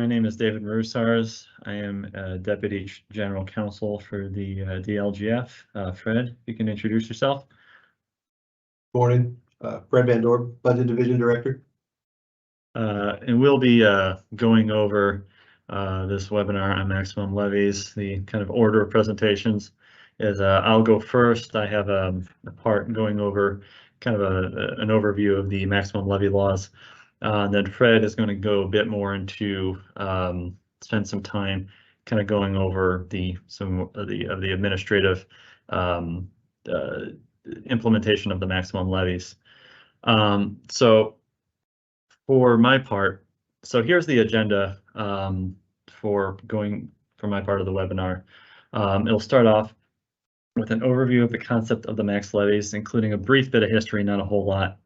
My name is David Marusars. I am Deputy General Counsel for the DLGF. Fred, you can introduce yourself. Morning, Fred Van Dorp, Budget Division Director. And we'll be going over this webinar on maximum levies. The kind of order of presentations is I'll go first. I have a part going over kind of an overview of the maximum levy laws. And then Fred is going to go a bit more into spend some time kind of going over some of the administrative implementation of the maximum levies. So for my part, so here's the agenda for my part of the webinar. It'll start off with an overview of the concept of the max levies, including a brief bit of history, not a whole lot.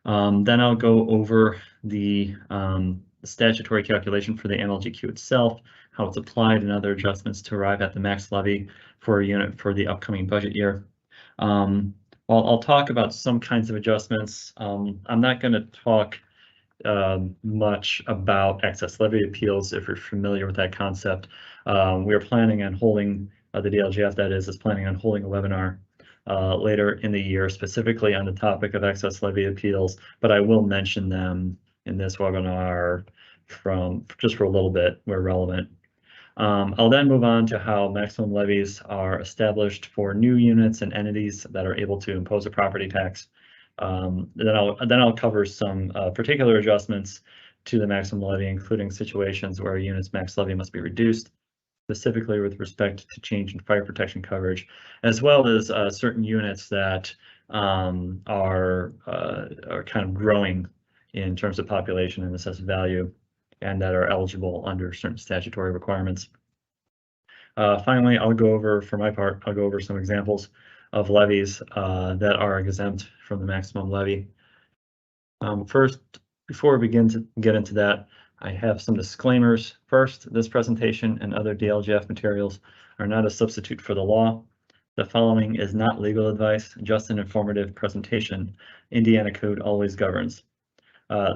Then I'll go over the statutory calculation for the MLGQ itself, how it's applied, and other adjustments to arrive at the max levy for a unit for the upcoming budget year. I'll talk about some kinds of adjustments. I'm not going to talk much about excess levy appeals if you're familiar with that concept. We are planning on holding, the DLGF that is planning on holding a webinar later in the year, specifically on the topic of excess levy appeals, but I will mention them in this webinar just for a little bit where relevant. I'll then move on to how maximum levies are established for new units and entities that are able to impose a property tax. Then I'll cover some particular adjustments to the maximum levy, including situations where a unit's max levy must be reduced, specifically with respect to change in fire protection coverage, as well as certain units that are kind of growing in terms of population and assessed value, and that are eligible under certain statutory requirements. Finally, for my part, I'll go over some examples of levies that are exempt from the maximum levy. First, before we begin to get into that, I have some disclaimers. First, this presentation and other DLGF materials are not a substitute for the law. The following is not legal advice, just an informative presentation. Indiana code always governs.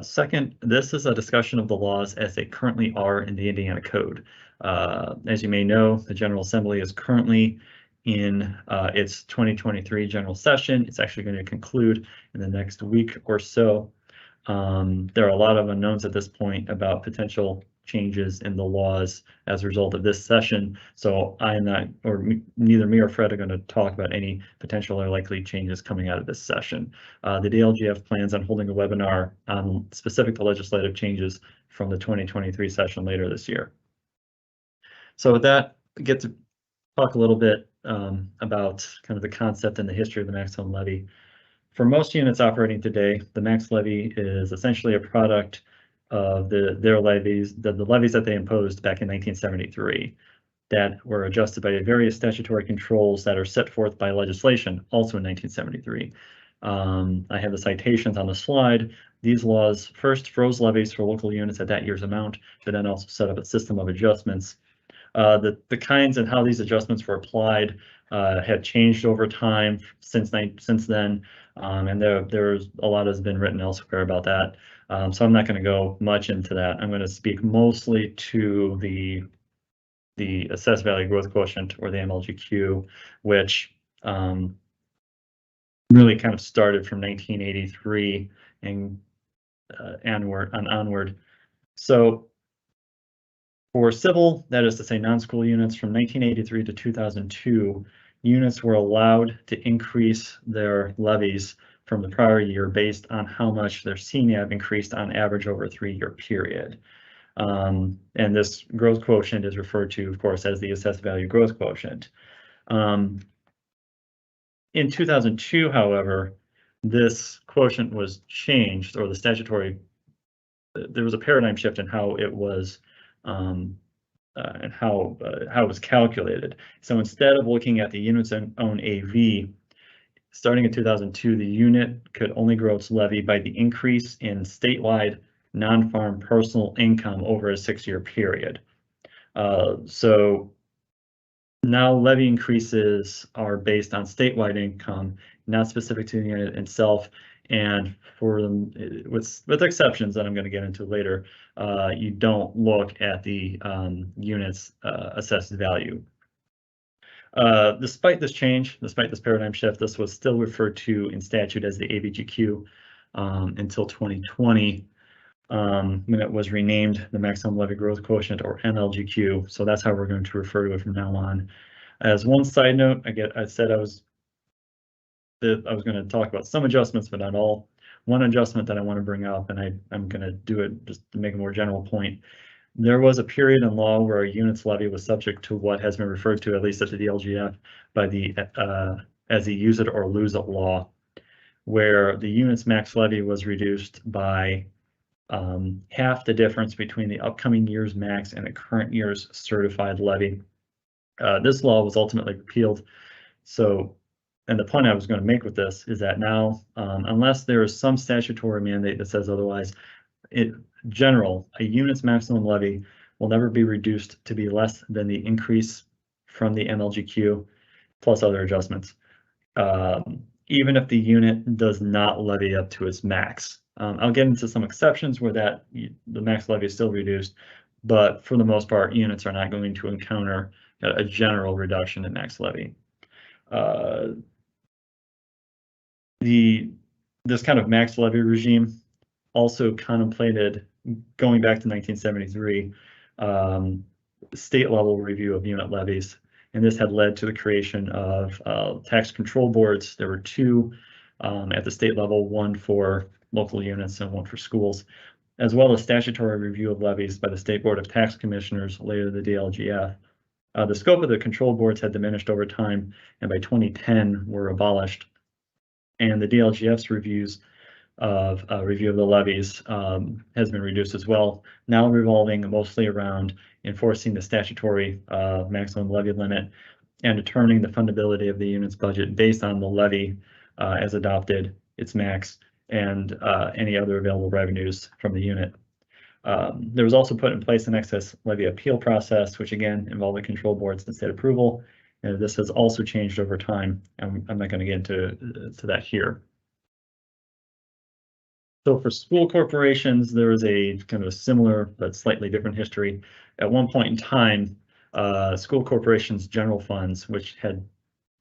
Second, this is a discussion of the laws as they currently are in the Indiana code. As you may know, the General Assembly is currently in its 2023 general session. It's actually going to conclude in the next week or so. There are a lot of unknowns at this point about potential changes in the laws as a result of this session. So neither me or Fred are going to talk about any potential or likely changes coming out of this session. The DLGF plans on holding a webinar on specific to legislative changes from the 2023 session later this year. So with that, we get to talk a little bit about kind of the concept and the history of the maximum levy. For most units operating today, the max levy is essentially a product of the levies that they imposed back in 1973 that were adjusted by various statutory controls that are set forth by legislation, also in 1973. I have the citations on the slide. These laws first froze levies for local units at that year's amount, but then also set up a system of adjustments. The kinds and how these adjustments were applied have changed over time since then, and there's a lot has been written elsewhere about that. So I'm not going to go much into that. I'm going to speak mostly to the assessed value growth quotient, or the MLGQ, which really kind of started from 1983 and onward. So for civil, that is to say non-school units, from 1983 to 2002, units were allowed to increase their levies from the prior year based on how much their CNAV increased on average over a 3-year period. And this growth quotient is referred to, of course, as the assessed value growth quotient. In 2002, however, this quotient was changed, or there was a paradigm shift in how it was and how it was calculated. So instead of looking at the unit's own AV, starting in 2002, the unit could only grow its levy by the increase in statewide non-farm personal income over a 6-year period. So now levy increases are based on statewide income, not specific to the unit itself, And for them, with exceptions that I'm going to get into later, you don't look at the unit's assessed value. Despite this change, despite this paradigm shift, this was still referred to in statute as the ABGQ until 2020, when it was renamed the maximum levy growth quotient, or MLGQ. So that's how we're going to refer to it from now on. As one side note, I said I was going to talk about some adjustments, but not all. One adjustment that I want to bring up, and I'm going to do it just to make a more general point. There was a period in law where a unit's levy was subject to what has been referred to, at least at the DLGF, by the as the use it or lose it law, where the unit's max levy was reduced by half the difference between the upcoming year's max and the current year's certified levy. This law was ultimately repealed. So, and the point I was going to make with this is that now, unless there is some statutory mandate that says otherwise, in general, a unit's maximum levy will never be reduced to be less than the increase from the MLGQ plus other adjustments, even if the unit does not levy up to its max. I'll get into some exceptions where the max levy is still reduced, but for the most part, units are not going to encounter a general reduction in max levy. This kind of max levy regime also contemplated, going back to 1973, state level review of unit levies, and this had led to the creation of tax control boards. There were two at the state level, one for local units and one for schools, as well as statutory review of levies by the State Board of Tax Commissioners, later the DLGF. The scope of the control boards had diminished over time, and by 2010 were abolished. And the DLGF's review of the levies has been reduced as well, now revolving mostly around enforcing the statutory maximum levy limit and determining the fundability of the unit's budget based on the levy as adopted, its max, and any other available revenues from the unit. There was also put in place an excess levy appeal process, which again involved the control boards and state approval. And this has also changed over time. I'm not going to get into that here. So for school corporations, there was a kind of a similar but slightly different history. At one point in time, school corporations' general funds, which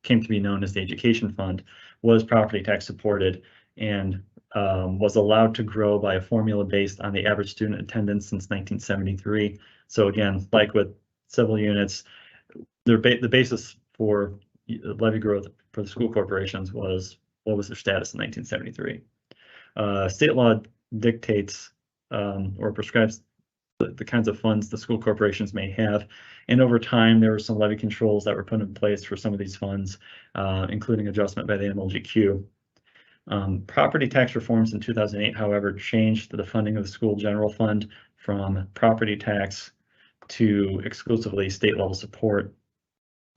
came to be known as the education fund, was property tax supported and was allowed to grow by a formula based on the average student attendance since 1973. So again, like with civil units, the basis for levy growth for the school corporations was what was their status in 1973. State law dictates or prescribes the kinds of funds the school corporations may have. And over time, there were some levy controls that were put in place for some of these funds, including adjustment by the MLGQ. Property tax reforms in 2008, however, changed the funding of the school general fund from property tax to exclusively state level support.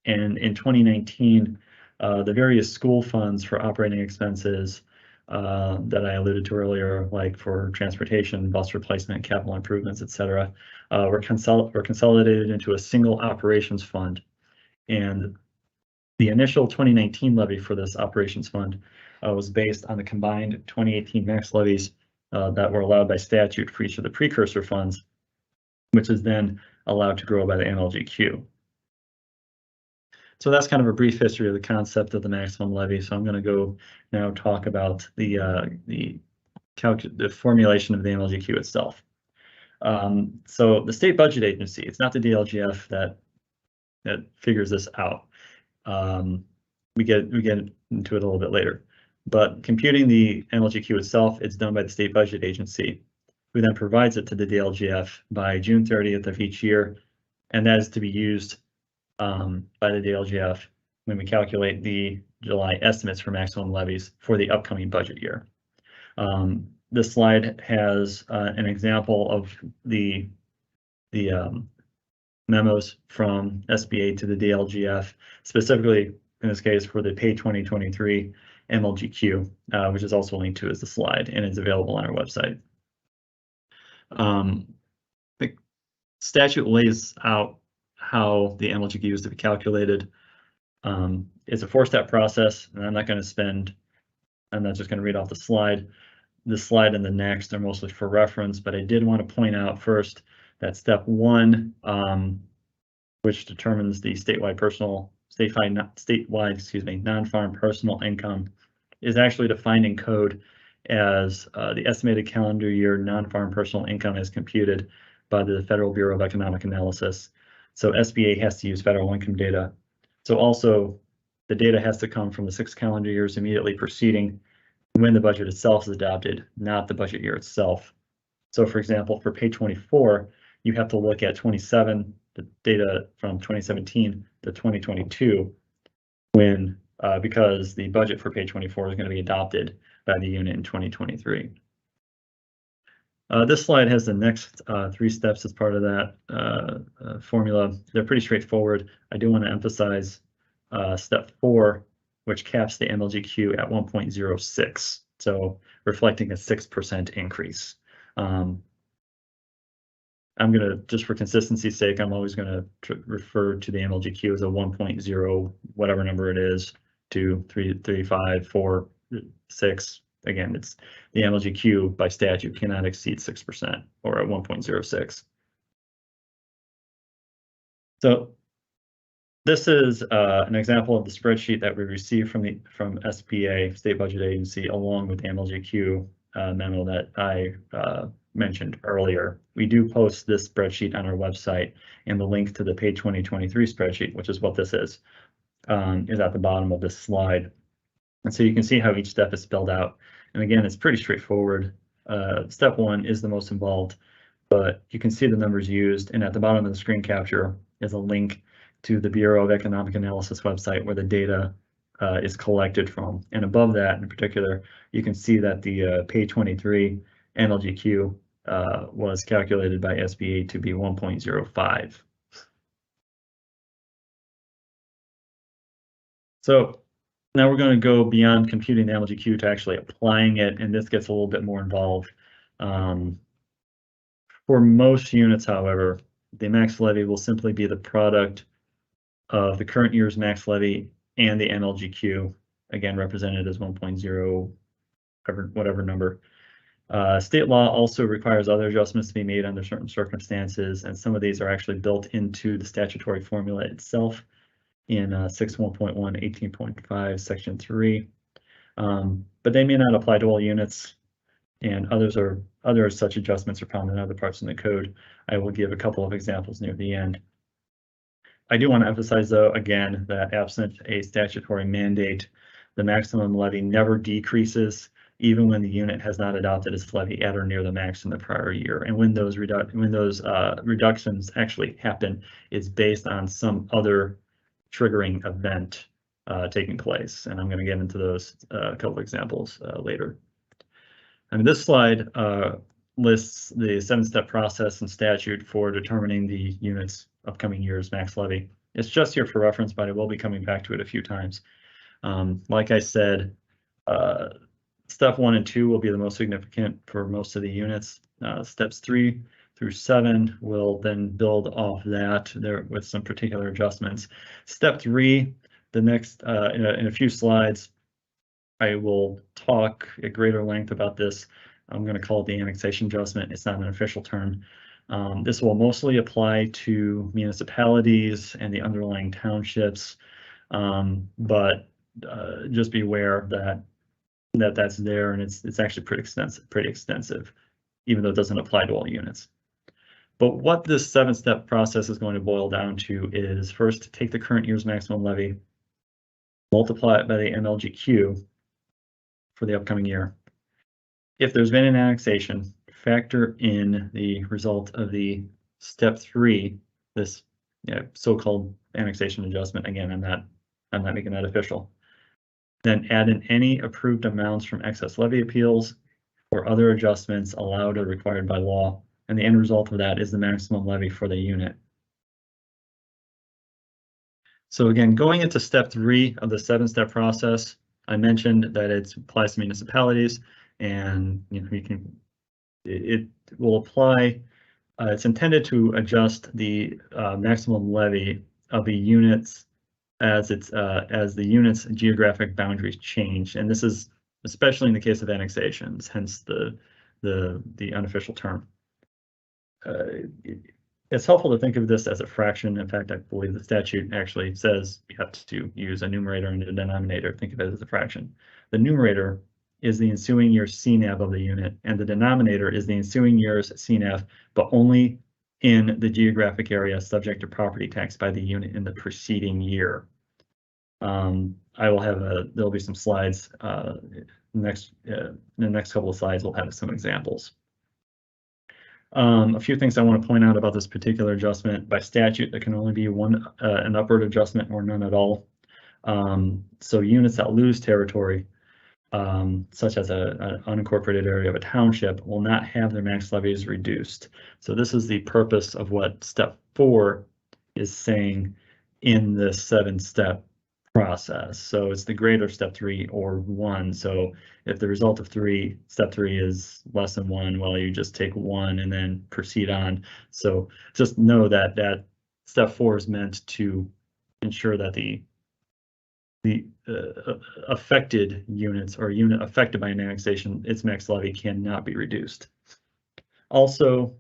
And in 2019, the various school funds for operating expenses that I alluded to earlier, like for transportation, bus replacement, capital improvements, etc., were consolidated into a single operations fund. And the initial 2019 levy for this operations fund was based on the combined 2018 max levies that were allowed by statute for each of the precursor funds, which is then allowed to grow by the MLGQ. So that's kind of a brief history of the concept of the maximum levy. So I'm going to go now talk about the formulation of the MLGQ itself. So the state budget agency, it's not the DLGF that figures this out. We get into it a little bit later. But computing the MLGQ itself, it's done by the state budget agency, who then provides it to the DLGF by June 30th of each year, and that is to be used by the DLGF when we calculate the July estimates for maximum levies for the upcoming budget year. This slide has an example of the memos from SBA to the DLGF, specifically in this case for the Pay 2023 MLGQ, which is also linked to as the slide and is available on our website. The statute lays out how the MLGQ is to be calculated. It's a four-step process, and I'm not going to spend I'm not just going to read off the slide. This slide and the next are mostly for reference, but I did want to point out first that step 1, which determines the statewide non-farm personal income, is actually defined in code as the estimated calendar year non-farm personal income as computed by the Federal Bureau of Economic Analysis. So SBA has to use federal income data. So also the data has to come from the 6 calendar years immediately preceding when the budget itself is adopted, not the budget year itself. So for example, for page 24, you have to look at 27, the data from 2017 to 2022, when because the budget for page 24 is going to be adopted by the unit in 2023. This slide has the next 3 steps as part of that formula. They're pretty straightforward. I do want to emphasize step 4, which caps the MLGQ at 1.06, so reflecting a 6% increase. I'm going to, just for consistency's sake, I'm always going to refer to the MLGQ as a 1.0, whatever number it is, 2, 3, 3, 5, 4, 6. Again, it's the MLGQ by statute cannot exceed 6% or at 1.06. So this is an example of the spreadsheet that we received from SBA, State Budget Agency, along with the MLGQ memo that I mentioned earlier. We do post this spreadsheet on our website, and the link to the page 2023 spreadsheet, which is what this is at the bottom of this slide. And so you can see how each step is spelled out. And again, it's pretty straightforward. Step 1 is the most involved, but you can see the numbers used. And at the bottom of the screen capture is a link to the Bureau of Economic Analysis website where the data is collected from. And above that in particular, you can see that the page 23 MLGQ was calculated by SBA to be 1.05. So now we're going to go beyond computing the MLGQ to actually applying it, and this gets a little bit more involved. For most units, however, the max levy will simply be the product of the current year's max levy and the MLGQ, again represented as 1.0, whatever number. State law also requires other adjustments to be made under certain circumstances, and some of these are actually built into the statutory formula itself in 6.1.1, 18.5, section 3. But they may not apply to all units, and other such adjustments are found in other parts in the code. I will give a couple of examples near the end. I do want to emphasize, though, again, that absent a statutory mandate, the maximum levy never decreases, even when the unit has not adopted its levy at or near the max in the prior year. And when those reductions actually happen, it's based on some other triggering event taking place. And I'm going to get into those a couple examples later. And this slide lists the 7-step process and statute for determining the unit's upcoming year's max levy. It's just here for reference, but I will be coming back to it a few times. Like I said, step 1 and 2 will be the most significant for most of the units. Steps 3 through 7 will then build off that there with some particular adjustments. Step 3, the next in a few slides, I will talk at greater length about this. I'm going to call it the annexation adjustment. It's not an official term. This will mostly apply to municipalities and the underlying townships, but just be aware that that's there, and it's actually pretty extensive, even though it doesn't apply to all units. But what this 7-step process is going to boil down to is first take the current year's maximum levy, multiply it by the MLGQ for the upcoming year. If there's been an annexation, factor in the result of the step 3, this so-called annexation adjustment. Again, I'm not making that official. Then add in any approved amounts from excess levy appeals or other adjustments allowed or required by law. And the end result of that is the maximum levy for the unit. So again, going into step 3 of the 7-step process, I mentioned that it applies to municipalities, and it will apply. It's intended to adjust the maximum levy of the units as the unit's geographic boundaries change, and this is especially in the case of annexations, hence the unofficial term. It's helpful to think of this as a fraction. In fact, I believe the statute actually says you have to use a numerator and a denominator. Think of it as a fraction. The numerator is the ensuing year's CNAV of the unit, and the denominator is the ensuing year's CNAV, but only in the geographic area subject to property tax by the unit in the preceding year. I will have there'll be some slides in the next couple of slides. We'll have some examples. A few things I want to point out about this particular adjustment. By statute, there can only be an upward adjustment or none at all. So units that lose territory, such as an unincorporated area of a township, will not have their max levies reduced. So this is the purpose of what step 4 is saying in the 7-step process. So it's the greater step 3 or 1. So if the result of step 3 is less than 1, well, you just take 1 and then proceed on. So just know that step 4 is meant to ensure that the affected units or unit affected by an annexation, its max levy cannot be reduced. Also,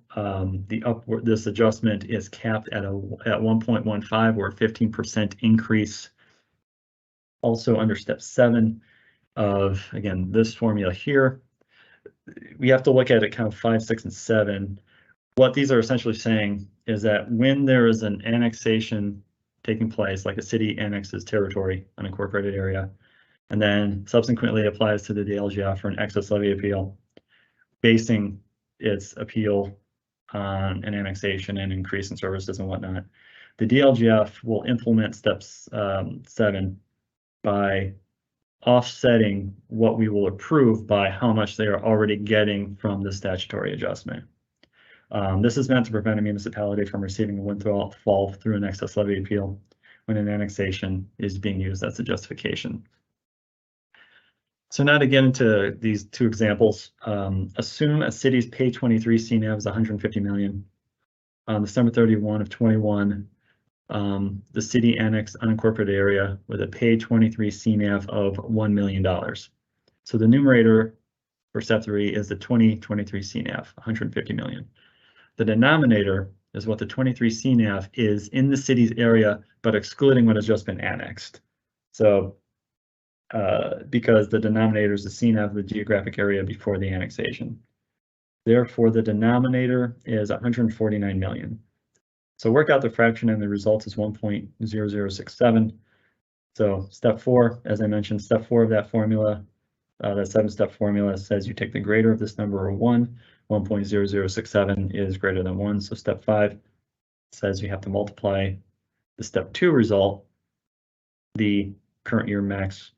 this adjustment is capped at 1.15 or 15% increase. Also under step 7 of, again, this formula here, we have to look at it kind of 5, 6, and 7. What these are essentially saying is that when there is an annexation taking place, like a city annexes territory, unincorporated area, and then subsequently applies to the DLGF for an excess levy appeal, basing its appeal on an annexation and increase in services and whatnot, the DLGF will implement steps 7 by offsetting what we will approve by how much they are already getting from the statutory adjustment. This is meant to prevent a municipality from receiving a windfall through an excess levy appeal when an annexation is being used as a justification. So now to get into these two examples, assume a city's pay 23 CNAV is 150 million. On December 31 of 21, the city annexed unincorporated area with a pay 23 CNAV of $1 million. So the numerator for step 3 is the 2023 CNAV, 150 million. The denominator is what the 23 CNAV is in the city's area, but excluding what has just been annexed. So because the denominator is the CNAV of the geographic area before the annexation. Therefore, the denominator is 149 million. So work out the fraction and the result is 1.0067. So step 4, as I mentioned, step 4 of that formula, that 7-step formula says you take the greater of this number or 1. 1.0067 is greater than 1. So step 5 says you have to multiply the step 2 result, the current year max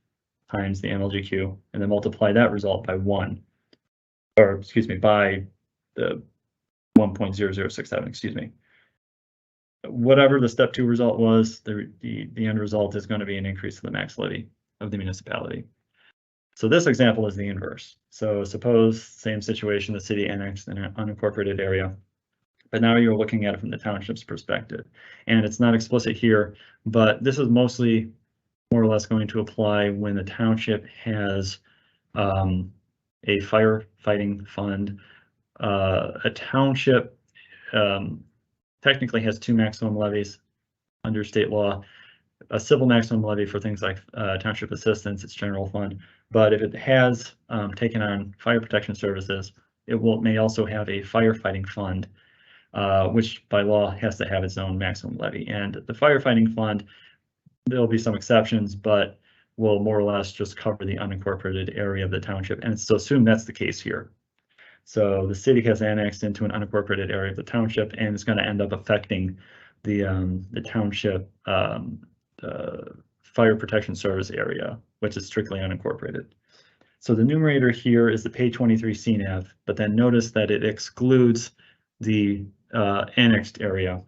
times the MLGQ, and then multiply that result by 1, or excuse me, by the 1.0067, excuse me. Whatever the step 2 result was, the end result is going to be an increase in the max levy of the municipality. So this example is the inverse. So suppose same situation, the city annexed an unincorporated area, but now you're looking at it from the township's perspective. And it's not explicit here, but this is mostly more or less going to apply when the township has a firefighting fund. A township technically has 2 maximum levies under state law. A civil maximum levy for things like township assistance, its general fund. But if it has taken on fire protection services, it may also have a firefighting fund, which by law has to have its own maximum levy. And the firefighting fund, there'll be some exceptions, but will more or less just cover the unincorporated area of the township. And so assume that's the case here. So the city has annexed into an unincorporated area of the township, and it's going to end up affecting the township fire protection service area, which is strictly unincorporated. So the numerator here is the pay 23 CNAV, but then notice that it excludes the annexed area,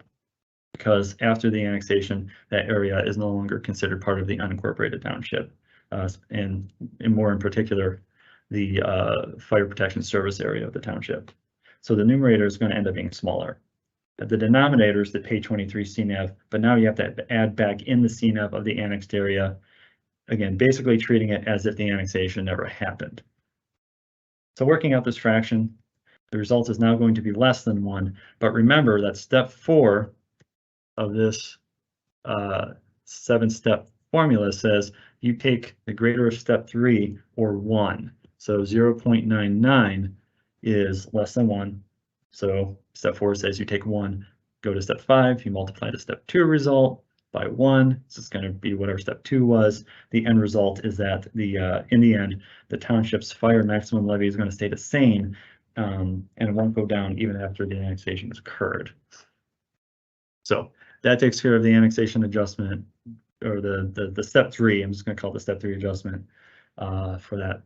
because after the annexation, that area is no longer considered part of the unincorporated township, and more in particular, the fire protection service area of the township. So the numerator is going to end up being smaller. The denominator is the pay 23 CNAV, but now you have to add back in the CNAV of the annexed area again, basically treating it as if the annexation never happened. So working out this fraction, the result is now going to be less than 1. But remember that step 4 of this 7-step formula says you take the greater of step 3 or 1. So 0.99 is less than 1. So step 4 says you take 1, go to step 5, you multiply the step 2 result by 1. So it's going to be whatever step 2 was. The end result is that in the end, the township's fire maximum levy is going to stay the same, and it won't go down even after the annexation has occurred. So that takes care of the annexation adjustment, or the step 3. I'm just going to call it the step 3 adjustment for that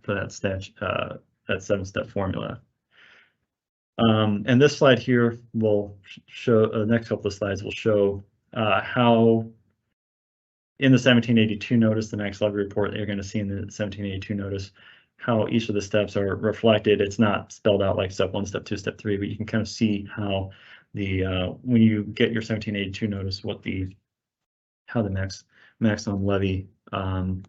7-step formula. And this slide here will show, the next couple of slides will show how in the 1782 notice, the max levy report that you're going to see in the 1782 notice, how each of the steps are reflected. It's not spelled out like step 1, step 2, step 3, but you can kind of see how the when you get your 1782 notice, how the maximum levy, the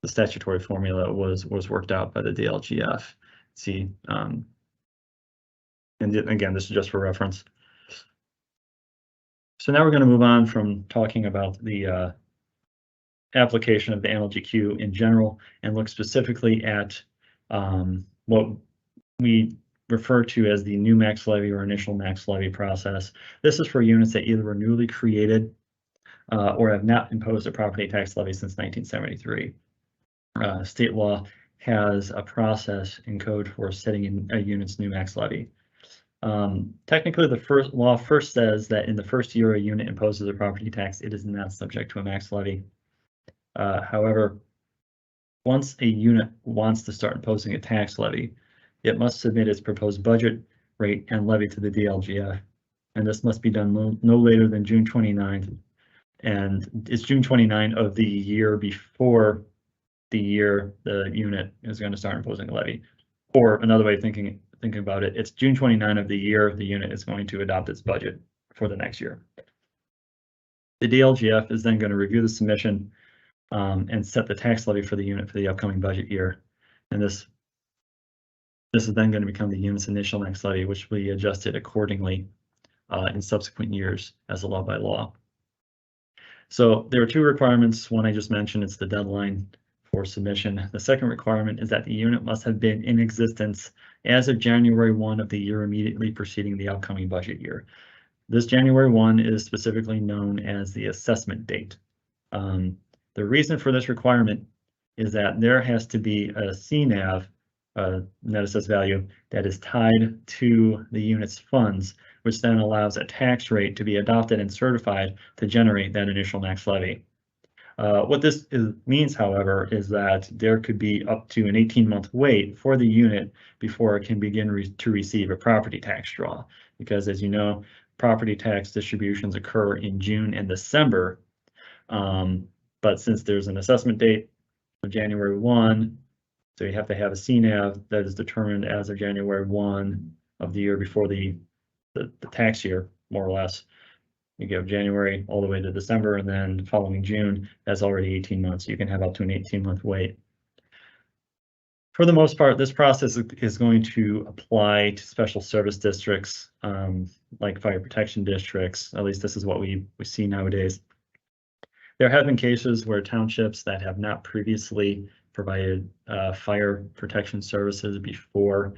statutory formula was worked out by the DLGF. See, and again, this is just for reference. So now we're going to move on from talking about the application of the NLGQ in general and look specifically at what we refer to as the new max levy or initial max levy process. This is for units that either were newly created or have not imposed a property tax levy since 1973. State law has a process in code for setting in a unit's new max levy. Technically, the law first says that in the first year a unit imposes a property tax, it is not subject to a max levy. However, once a unit wants to start imposing a tax levy, it must submit its proposed budget rate and levy to the DLGF, and this must be done no later than June 29th, and it's June 29 of the year before the year the unit is going to start imposing a levy. Or another way of thinking about it, it's June 29 of the year the unit is going to adopt its budget for the next year. The DLGF is then going to review the submission and set the tax levy for the unit for the upcoming budget year. And this is then going to become the unit's initial max levy, which will be adjusted accordingly in subsequent years as allowed by law. So there are 2 requirements. One I just mentioned, it's the deadline for submission. The second requirement is that the unit must have been in existence as of January 1 of the year immediately preceding the upcoming budget year. This January 1 is specifically known as the assessment date. The reason for this requirement is that there has to be a CNAV, net assessed value, that is tied to the unit's funds, which then allows a tax rate to be adopted and certified to generate that initial max levy. What this means, however, is that there could be up to an 18-month wait for the unit before it can begin to receive a property tax draw, because as you know, property tax distributions occur in June and December. But since there's an assessment date of January 1, so you have to have a CNAV that is determined as of January 1 of the year before the tax year, more or less. You go January all the way to December, and then following June, that's already 18 months. You can have up to an 18-month wait. For the most part, this process is going to apply to special service districts like fire protection districts. At least this is what we see nowadays. There have been cases where townships that have not previously provided fire protection services before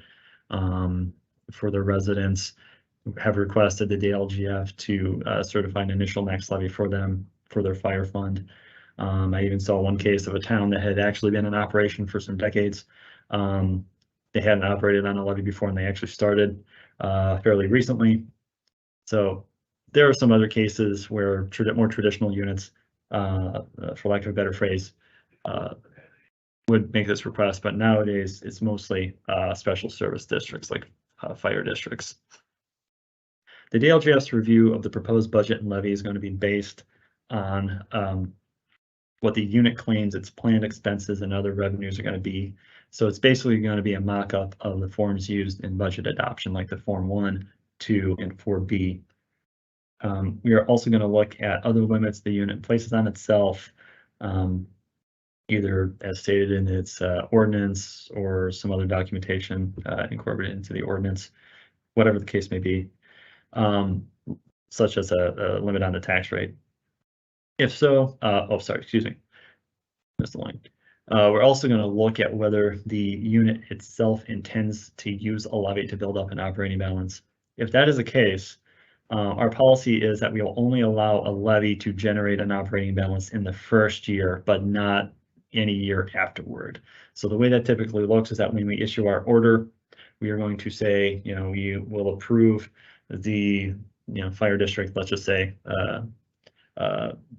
for their residents have requested the DLGF to certify an initial max levy for them for their fire fund. I even saw one case of a town that had actually been in operation for some decades. They hadn't operated on a levy before, and they actually started fairly recently. So there are some other cases where more traditional units, for lack of a better phrase, would make this request, but nowadays it's mostly special service districts like fire districts. The DLGF's review of the proposed budget and levy is going to be based on what the unit claims its planned expenses and other revenues are going to be. So it's basically going to be a mock-up of the forms used in budget adoption, like the Form 1, 2, and 4B. We are also going to look at other limits the unit places on itself either as stated in its ordinance or some other documentation incorporated into the ordinance, whatever the case may be, such as a limit on the tax rate. If so, oh, sorry, excuse me, missed the line. We're also going to look at whether the unit itself intends to use a levy to build up an operating balance. If that is the case, our policy is that we will only allow a levy to generate an operating balance in the first year, but not any year afterward. So the way that typically looks is that when we issue our order, we are going to say, we will approve the, fire district, let's just say,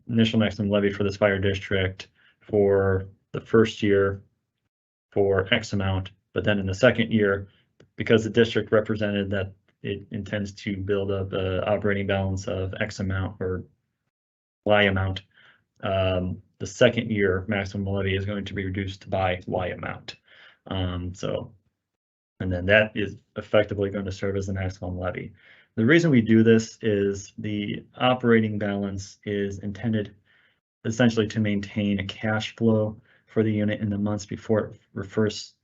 initial maximum levy for this fire district for the first year for X amount, but then in the second year, because the district represented that it intends to build up an operating balance of X amount or Y amount, the second year maximum levy is going to be reduced by Y amount. And then that is effectively going to serve as the maximum levy. The reason we do this is the operating balance is intended essentially to maintain a cash flow for the unit in the months before it first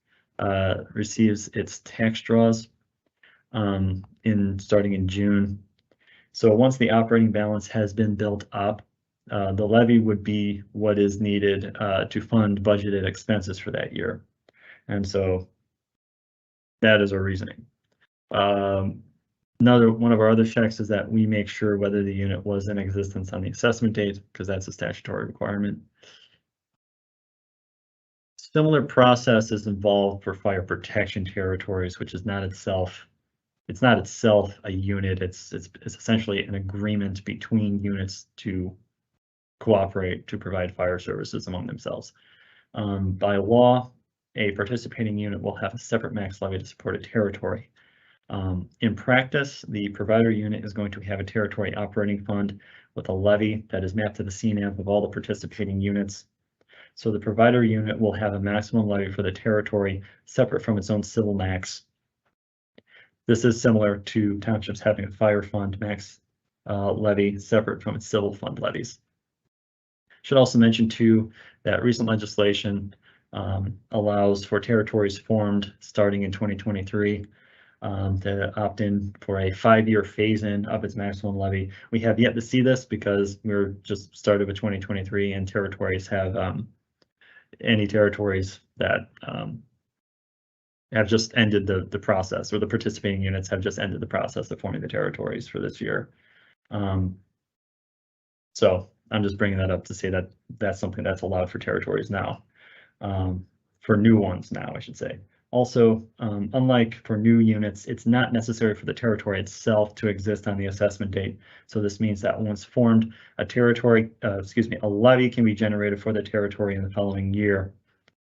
receives its tax draws starting in June. So once the operating balance has been built up, the levy would be what is needed to fund budgeted expenses for that year. And so that is our reasoning. Another one of our other checks is that we make sure whether the unit was in existence on the assessment date, because that's a statutory requirement. Similar process is involved for fire protection territories, which is not itself, a unit. It's essentially an agreement between units to cooperate to provide fire services among themselves. By law, a participating unit will have a separate max levy to support a territory. In practice, the provider unit is going to have a territory operating fund with a levy that is mapped to the CNAP of all the participating units. So the provider unit will have a maximum levy for the territory separate from its own civil max. This is similar to townships having a fire fund max levy separate from its civil fund levies. Should also mention too that recent legislation allows for territories formed starting in 2023 to opt in for a 5-year phase-in of its maximum levy. We have yet to see this because we're just started with 2023, and territories have any territories that have just ended the process, or the participating units have just ended the process of forming the territories for this year. So I'm just bringing that up to say that that's something that's allowed for territories now, for new ones now, I should say. Also, unlike for new units, it's not necessary for the territory itself to exist on the assessment date. So this means that once formed, a levy can be generated for the territory in the following year.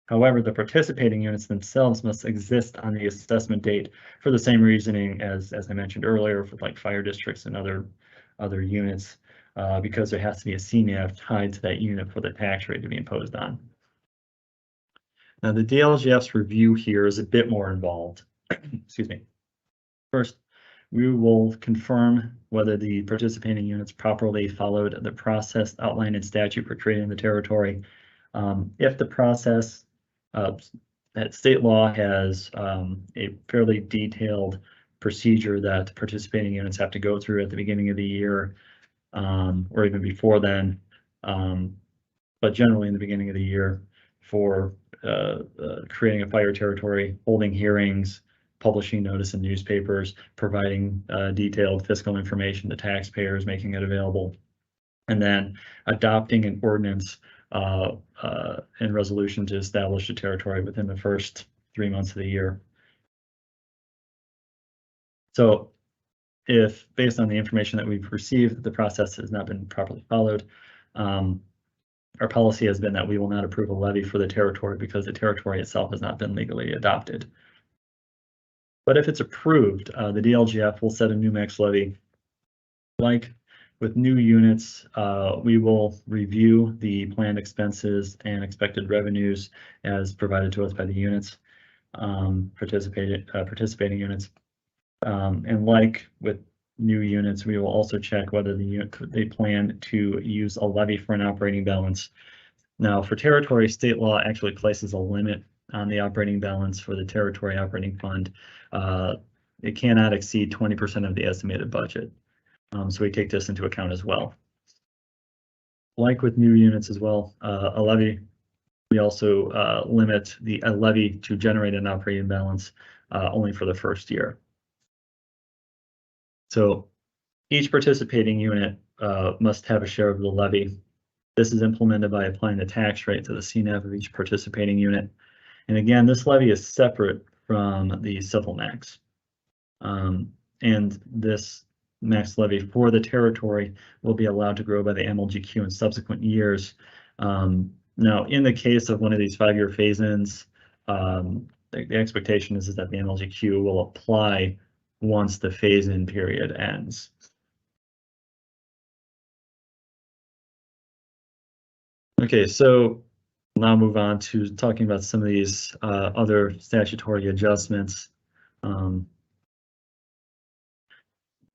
However, the participating units themselves must exist on the assessment date for the same reasoning as I mentioned earlier for like fire districts and other units, because there has to be a CNAP tied to that unit for the tax rate to be imposed on. Now, the DLGF's review here is a bit more involved. Excuse me. First, we will confirm whether the participating units properly followed the process outlined in statute for creating the territory. If the process, that state law has a fairly detailed procedure that participating units have to go through at the beginning of the year, or even before then, but generally in the beginning of the year, for creating a fire territory, holding hearings, publishing notice in newspapers, providing detailed fiscal information to taxpayers, making it available, and then adopting an ordinance and resolution to establish a territory within the first 3 months of the year. So if, based on the information that we've received, the process has not been properly followed, our policy has been that we will not approve a levy for the territory because the territory itself has not been legally adopted. But if it's approved, the DLGF will set a new max levy. Like with new units, we will review the planned expenses and expected revenues as provided to us by the units, participating units. And like with new units, we will also check whether they plan to use a levy for an operating balance. Now, for territory, state law actually places a limit on the operating balance for the territory operating fund. It cannot exceed 20% of the estimated budget. So we take this into account as well. Like with new units as well, a levy, we also limit a levy to generate an operating balance only for the first year. So each participating unit must have a share of the levy. This is implemented by applying the tax rate to the CNAV of each participating unit. And again, this levy is separate from the civil max. And this max levy for the territory will be allowed to grow by the MLGQ in subsequent years. Now, in the case of one of these 5-year phase-ins, the expectation is that the MLGQ will apply once the phase-in period ends. Okay, so now move on to talking about some of these other statutory adjustments.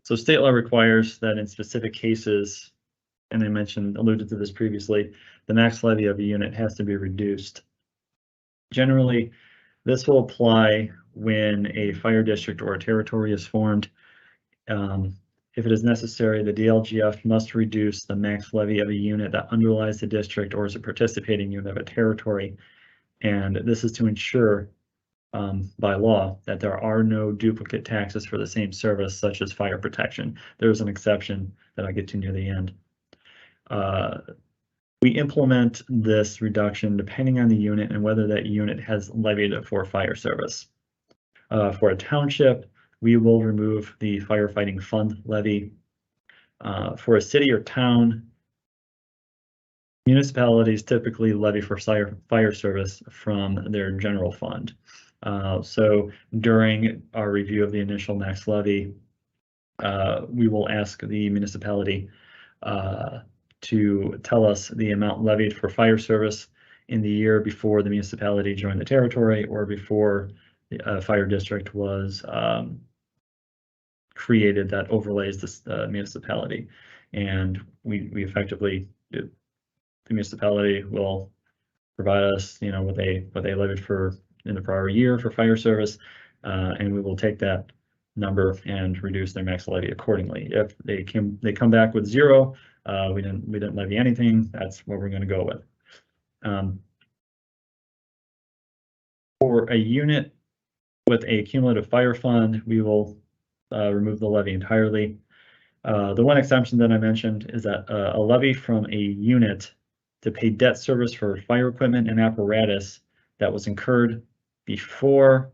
So state law requires that in specific cases, and I alluded to this previously, the max levy of a unit has to be reduced. Generally, this will apply when a fire district or a territory is formed. If it is necessary, the DLGF must reduce the max levy of a unit that underlies the district or is a participating unit of a territory. And this is to ensure by law that there are no duplicate taxes for the same service, such as fire protection. There's an exception that I'll get to near the end. We implement this reduction depending on the unit and whether that unit has levied for fire service. For a township, we will remove the firefighting fund levy. For a city or town, municipalities typically levy for fire service from their general fund. So during our review of the initial max levy, we will ask the municipality to tell us the amount levied for fire service in the year before the municipality joined the territory or before the fire district was created that overlays this municipality. And we effectively, the municipality will provide us, what they levied for in the prior year for fire service, and we will take that number and reduce their max levy accordingly. If they come back with 0, we didn't levy anything, that's what we're going to go with. For a unit with a cumulative fire fund, we will remove the levy entirely. The one exception that I mentioned is that a levy from a unit to pay debt service for fire equipment and apparatus that was incurred before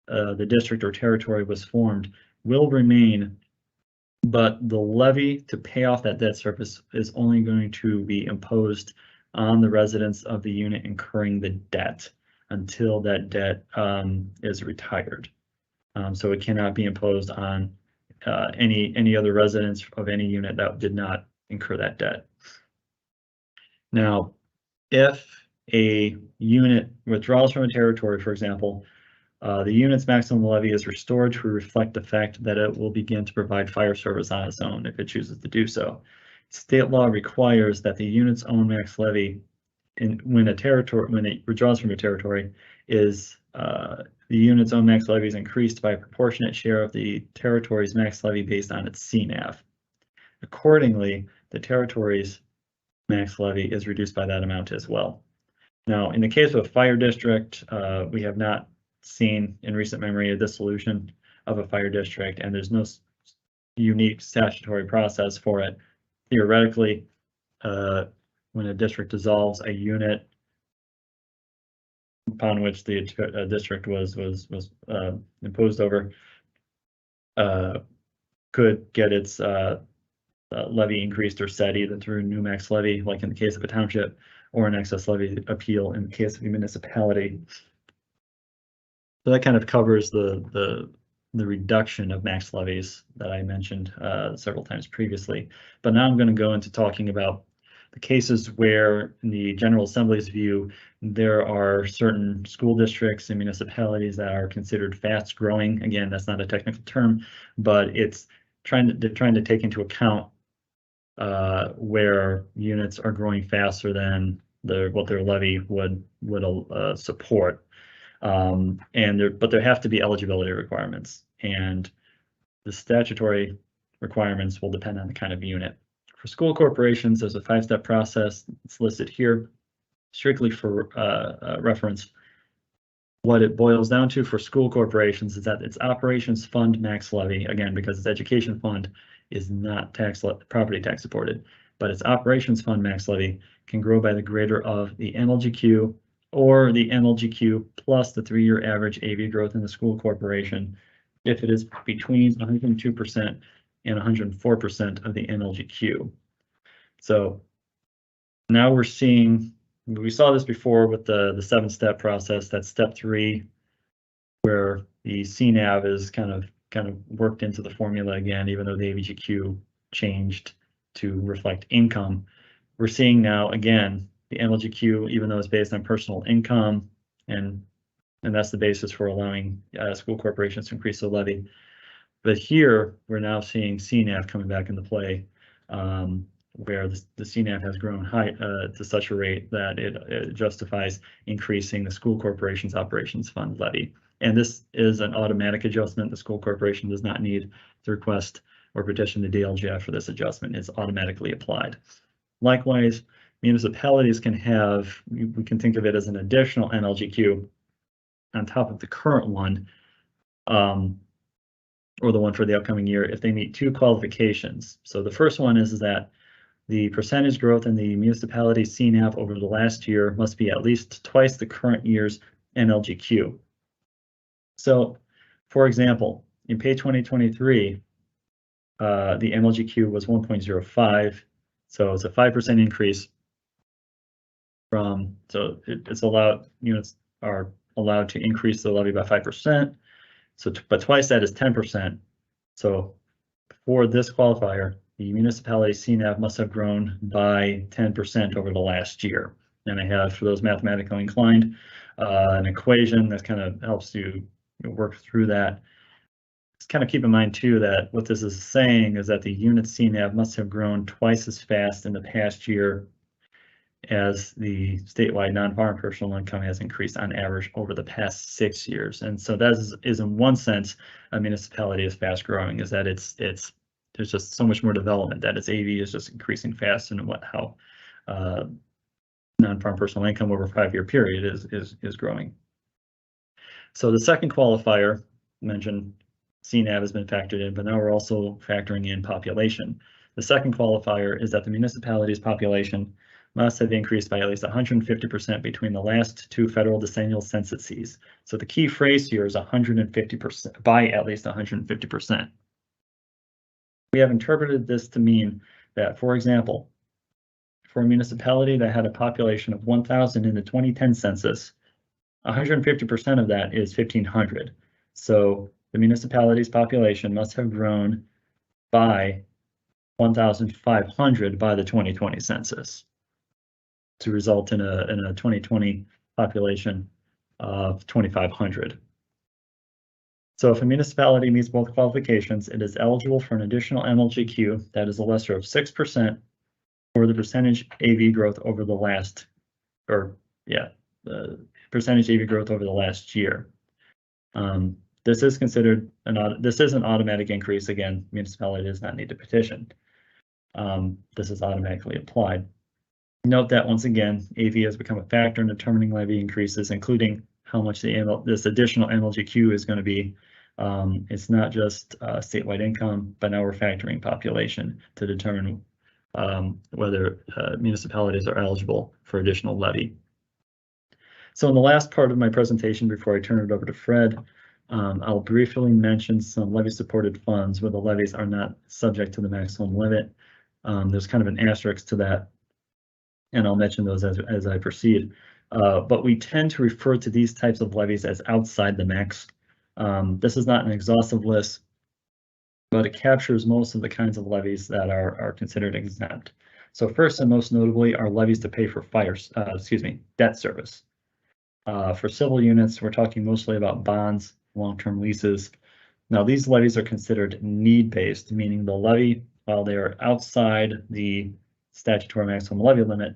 the district or territory was formed will remain, but the levy to pay off that debt service is only going to be imposed on the residents of the unit incurring the debt until that debt is retired. So it cannot be imposed on any other residents of any unit that did not incur that debt. Now, if a unit withdraws from a territory, for example, the unit's maximum levy is restored to reflect the fact that it will begin to provide fire service on its own if it chooses to do so. State law requires that the unit's own max levy, when it withdraws from a territory, is the unit's own max levy is increased by a proportionate share of the territory's max levy based on its CNAV. Accordingly, the territory's max levy is reduced by that amount as well. Now, in the case of a fire district, we have not seen in recent memory a dissolution of a fire district, and there's no unique statutory process for it. Theoretically, when a district dissolves, a unit upon which the district was imposed over could get its levy increased or set either through new max levy, like in the case of a township, or an excess levy appeal in the case of a municipality. So that kind of covers the reduction of max levies that I mentioned several times previously. But now I'm going to go into talking about the cases where, in the General Assembly's view, there are certain school districts and municipalities that are considered fast growing. Again, that's not a technical term, but it's trying to take into account where units are growing faster than what their levy would support. But there have to be eligibility requirements, and the statutory requirements will depend on the kind of unit. For school corporations, there's a 5-step process. It's listed here strictly for reference. What it boils down to for school corporations is that its operations fund max levy, again, because its education fund is not property tax supported, but its operations fund max levy can grow by the greater of the NLGQ or the NLGQ plus the 3-year average AV growth in the school corporation if it is between 102% and 104% of the NLGQ. So now we're seeing, we saw this before with the 7-step process. That's step 3, where the CNAV is kind of worked into the formula again, even though the AVGQ changed to reflect income. We're seeing now again the NLGQ, even though it's based on personal income, and that's the basis for allowing school corporations to increase the levy. But here we're now seeing CNAV coming back into play, where the CNAV has grown high to such a rate that it justifies increasing the school corporation's operations fund levy. And this is an automatic adjustment. The school corporation does not need to request or petition the DLGF for this adjustment. It's automatically applied. Likewise, municipalities can have, we can think of it as an additional NLGQ on top of the current one, or the one for the upcoming year, if they meet 2 qualifications. So the first one is that the percentage growth in the municipality CNAV over the last year must be at least twice the current year's NLGQ. So, for example, in pay 2023, the NLGQ was 1.05, so it's a 5% increase from, so it's allowed, units are allowed to increase the levy by 5%. So, but twice that is 10%. So for this qualifier, the municipality CNAV must have grown by 10% over the last year. And I have, for those mathematically inclined, an equation that kind of helps you work through that. Just kind of keep in mind too that what this is saying is that the unit CNAV must have grown twice as fast in the past year as the statewide non-farm personal income has increased on average over the past 6 years. And so that is in one sense, a municipality is fast growing, is that there's just so much more development, that its AV is just increasing fast, and how non-farm personal income over a 5-year period is growing. So the second qualifier mentioned, CNAV has been factored in, but now we're also factoring in population. The second qualifier is that the municipality's population must have increased by at least 150% between the last 2 federal decennial censuses. So the key phrase here is 150%, by at least 150%. We have interpreted this to mean that, for example, for a municipality that had a population of 1,000 in the 2010 census, 150% of that is 1,500. So the municipality's population must have grown by 1,500 by the 2020 census to result in a 2020 population of 2,500. So if a municipality meets both qualifications, it is eligible for an additional NLGQ that is a lesser of 6% for the percentage AV growth over the last, the percentage AV growth over the last year. This is considered this is an automatic increase. Again, municipality does not need to petition. This is automatically applied. Note that once again, AV has become a factor in determining levy increases, including how much this additional NLGQ is going to be. It's not just statewide income, but now we're factoring population to determine whether municipalities are eligible for additional levy. So in the last part of my presentation, before I turn it over to Fred, I'll briefly mention some levy-supported funds where the levies are not subject to the maximum limit. There's kind of an asterisk to that, and I'll mention those as I proceed. But we tend to refer to these types of levies as outside the max. This is not an exhaustive list, but it captures most of the kinds of levies that are considered exempt. So first and most notably are levies to pay for debt service. For civil units, we're talking mostly about bonds, long-term leases. Now these levies are considered need-based, meaning the levy, while they are outside the statutory maximum levy limit,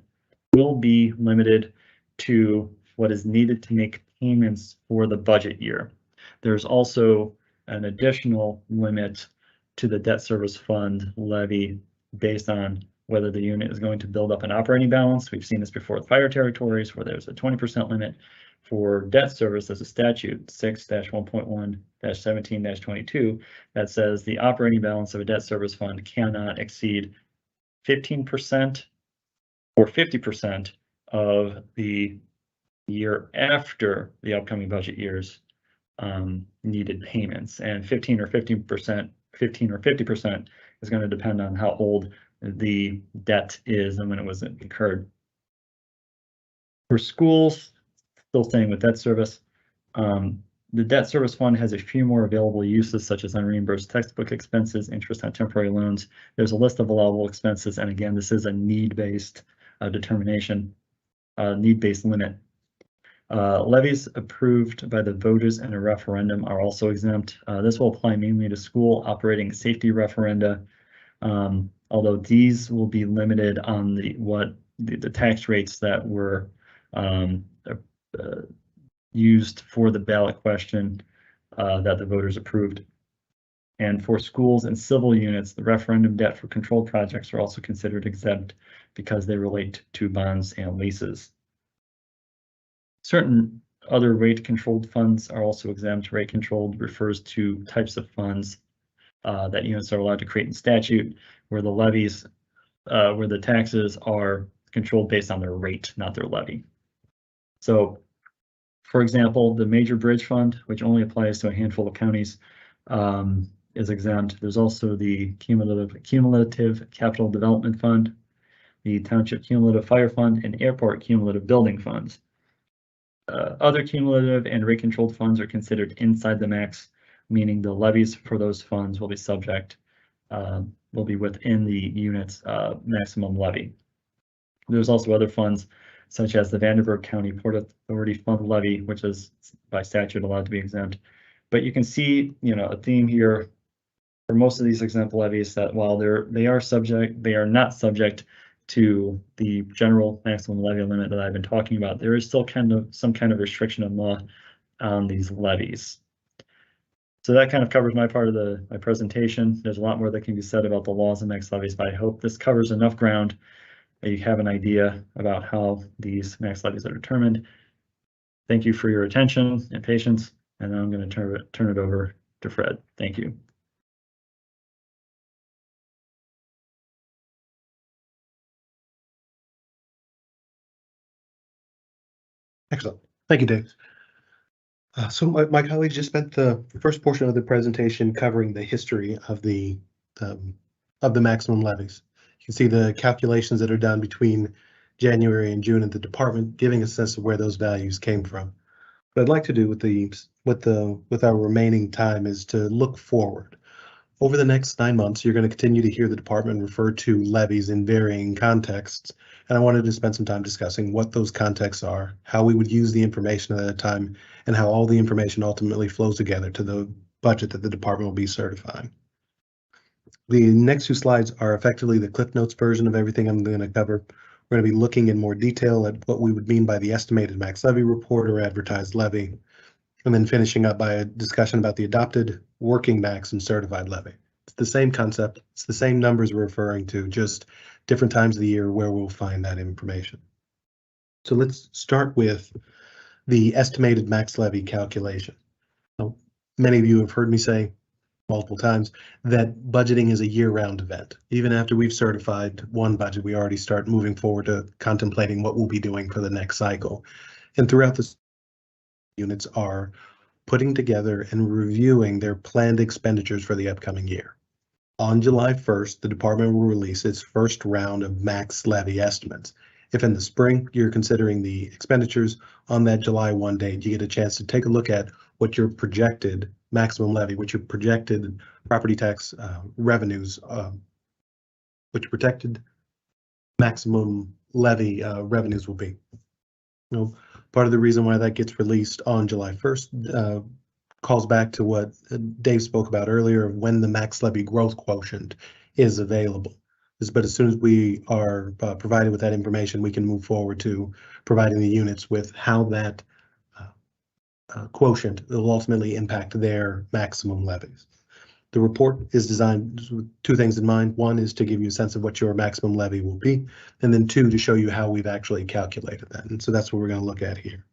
will be limited to what is needed to make payments for the budget year. There's also an additional limit to the debt service fund levy based on whether the unit is going to build up an operating balance. We've seen this before with fire territories where there's a 20% limit. For debt service, there's a statute 6-1.1-17-22 that says the operating balance of a debt service fund cannot exceed 15% or 50% of the year after the upcoming budget year's needed payments, and 15 or 50% is going to depend on how old the debt is and when it was incurred. For schools, still staying with debt service, the debt service fund has a few more available uses such as unreimbursed textbook expenses, interest on temporary loans. There's a list of allowable expenses, and again, this is a need-based determination, need-based limit. Levies approved by the voters in a referendum are also exempt. This will apply mainly to school operating safety referenda, although these will be limited on the tax rates that were used for the ballot question that the voters approved. And for schools and civil units, the referendum debt for controlled projects are also considered exempt because they relate to bonds and leases. Certain other rate-controlled funds are also exempt. Rate-controlled refers to types of funds that units are allowed to create in statute, where the levies, where the taxes are controlled based on their rate, not their levy. So, for example, the Major Bridge Fund, which only applies to a handful of counties, is exempt. There's also the Cumulative Capital Development Fund, the Township Cumulative Fire Fund, and Airport Cumulative Building Funds. Other cumulative and rate-controlled funds are considered inside the max, meaning the levies for those funds will be will be within the unit's maximum levy. There's also other funds such as the Vanderburgh County Port Authority Fund levy, which is by statute allowed to be exempt. But you can see, a theme here for most of these exempt levies that while they are not subject to the general maximum levy limit that I've been talking about, there is still some kind of restriction of law on these levies. So that kind of covers my part of my presentation. There's a lot more that can be said about the laws and max levies, but I hope this covers enough ground that you have an idea about how these max levies are determined. Thank you for your attention and patience, and now I'm going to turn it over to Fred. Thank you. Excellent. Thank you, Dave. So my colleagues just spent the first portion of the presentation covering the history of the maximum levies. You can see the calculations that are done between January and June at the department, giving a sense of where those values came from. What I'd like to do with our remaining time is to look forward. Over the next 9 months, you're going to continue to hear the department refer to levies in varying contexts, and I wanted to spend some time discussing what those contexts are, how we would use the information at that time, and how all the information ultimately flows together to the budget that the department will be certifying. The next 2 slides are effectively the Cliff Notes version of everything I'm going to cover. We're going to be looking in more detail at what we would mean by the estimated max levy report or advertised levy, and then finishing up by a discussion about the adopted working max and certified levy. It's the same concept. It's the same numbers we're referring to, just different times of the year where we'll find that information. So let's start with the estimated max levy calculation. Now, many of you have heard me say multiple times that budgeting is a year-round event. Even after we've certified one budget, we already start moving forward to contemplating what we'll be doing for the next cycle. And throughout this, units are putting together and reviewing their planned expenditures for the upcoming year. On July 1st, the department will release its first round of max levy estimates. If in the spring you're considering the expenditures, on that July 1 date, you get a chance to take a look at what your projected maximum levy, what your projected property tax revenues, what your projected maximum levy revenues will be. Part of the reason why that gets released on July 1st calls back to what Dave spoke about earlier of when the max levy growth quotient is available. But as soon as we are provided with that information, we can move forward to providing the units with how that quotient will ultimately impact their maximum levies. The report is designed with two things in mind. One is to give you a sense of what your maximum levy will be, and then two, to show you how we've actually calculated that. And so that's what we're going to look at here.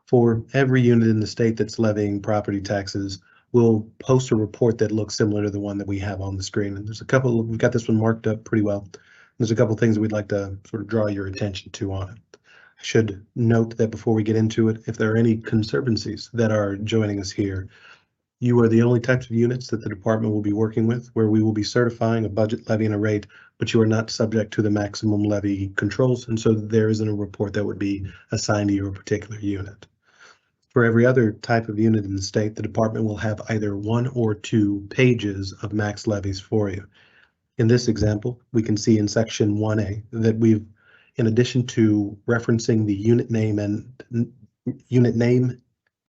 For every unit in the state that's levying property taxes, we'll post a report that looks similar to the one that we have on the screen. And there's a couple, we've got this one marked up pretty well. There's a couple things we'd like to sort of draw your attention to on it. I should note that before we get into it, if there are any conservancies that are joining us here, you are the only types of units that the department will be working with, where we will be certifying a budget, levy, and a rate, but you are not subject to the maximum levy controls, and so there isn't a report that would be assigned to your particular unit. For every other type of unit in the state, the department will have either 1 or 2 pages of max levies for you. In this example, we can see in section 1A that we've, in addition to referencing the unit name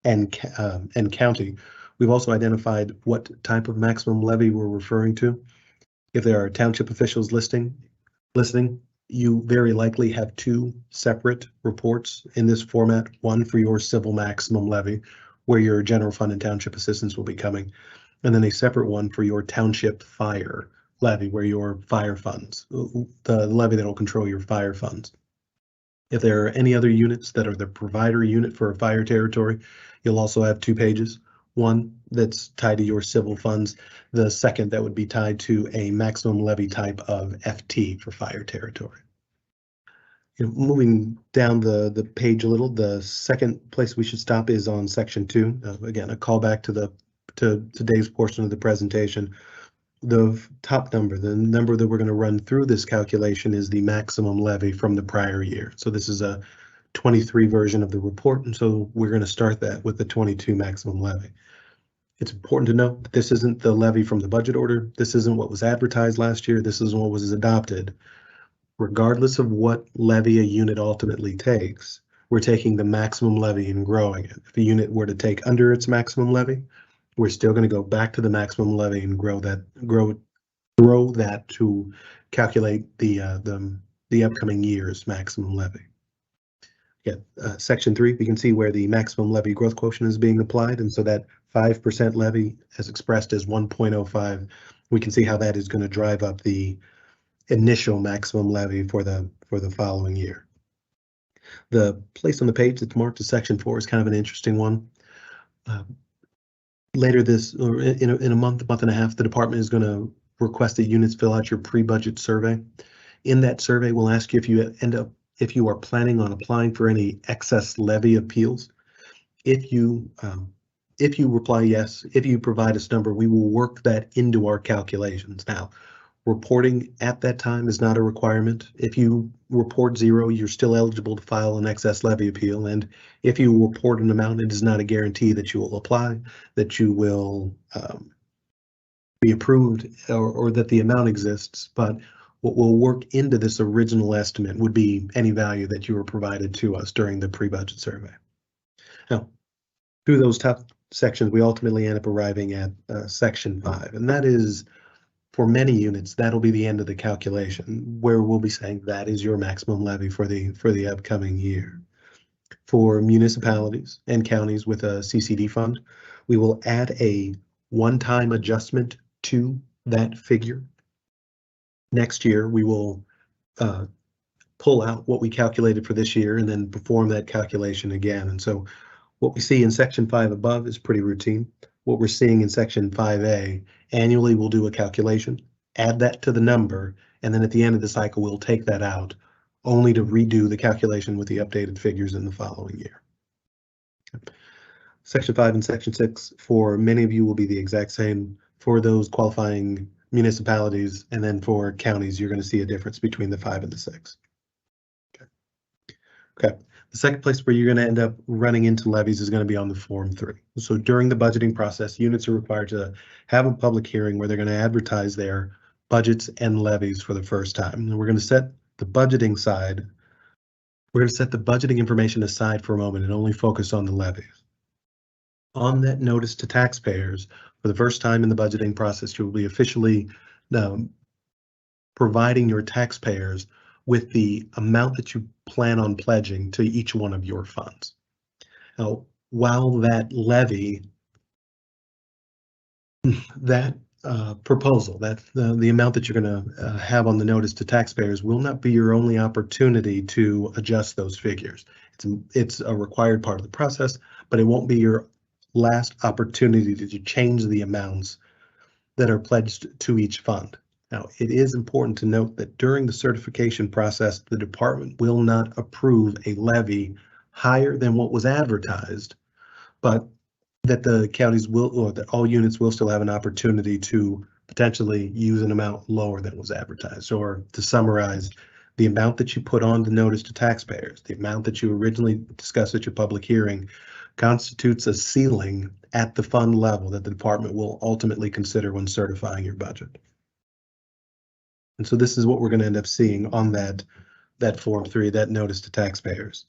and county, we've also identified what type of maximum levy we're referring to. If there are township officials listening, you very likely have 2 separate reports in this format, one for your civil maximum levy, where your general fund and township assistance will be coming, and then a separate one for your township fire levy, where your fire funds, the levy that will control your fire funds. If there are any other units that are the provider unit for a fire territory, you'll also have 2 pages. One that's tied to your civil funds, the second that would be tied to a maximum levy type of FT for fire territory. Moving down the page a little, the second place we should stop is on section 2. Again, a callback to today's portion of the presentation. The top number, the number that we're going to run through this calculation, is the maximum levy from the prior year. So this is a 23 version of the report, and so we're going to start that with the 22 maximum levy. It's important to note that this isn't the levy from the budget order. This isn't what was advertised last year. This isn't what was adopted. Regardless of what levy a unit ultimately takes, we're taking the maximum levy and growing it. If a unit were to take under its maximum levy, we're still going to go back to the maximum levy and grow that to calculate the upcoming year's maximum levy. Section 3, we can see where the maximum levy growth quotient is being applied, and so that 5% levy, as expressed as 1.05, we can see how that is going to drive up the initial maximum levy for the following year. The place on the page that's marked as section 4 is kind of an interesting one. Later this, or in a month and a half, the department is going to request that units fill out your pre-budget survey. In that survey, we'll ask you if you are planning on applying for any excess levy appeals. If you reply yes, if you provide us number, we will work that into our calculations. Now, reporting at that time is not a requirement. If you report 0, you're still eligible to file an excess levy appeal. And if you report an amount, it is not a guarantee that you will apply, that you will be approved, or that the amount exists. But what will work into this original estimate would be any value that you were provided to us during the pre-budget survey. Now, through those top sections, we ultimately end up arriving at section 5, and that is, for many units, that'll be the end of the calculation, where we'll be saying that is your maximum levy for the upcoming year. For municipalities and counties with a CCD fund, we will add a one-time adjustment to that figure. Next year, we will pull out what we calculated for this year and then perform that calculation again. And so what we see in section 5 above is pretty routine. What we're seeing in section 5A, annually we'll do a calculation, add that to the number, and then at the end of the cycle, we'll take that out, only to redo the calculation with the updated figures in the following year. Section 5 and section 6 for many of you will be the exact same. For those qualifying municipalities and then for counties, you're going to see a difference between the 5 and the 6. Okay. The second place where you're going to end up running into levies is going to be on the Form 3. So during the budgeting process, units are required to have a public hearing where they're going to advertise their budgets and levies for the first time. And we're going to set the budgeting side. We're going to set the budgeting information aside for a moment and only focus on the levies. On that notice to taxpayers, for the first time in the budgeting process, you will be officially providing your taxpayers with the amount that you plan on pledging to each one of your funds. Now, while that levy, that proposal, that the amount that you're going to have on the notice to taxpayers will not be your only opportunity to adjust those figures. It's a required part of the process, but it won't be your last opportunity to change the amounts that are pledged to each fund. Now, it is important to note that during the certification process, the department will not approve a levy higher than what was advertised, but that the counties will, or that all units will still have an opportunity to potentially use an amount lower than was advertised. Or to summarize, the amount that you put on the notice to taxpayers, the amount that you originally discussed at your public hearing, constitutes a ceiling at the fund level that the department will ultimately consider when certifying your budget. And so this is what we're going to end up seeing on that Form 3, that notice to taxpayers.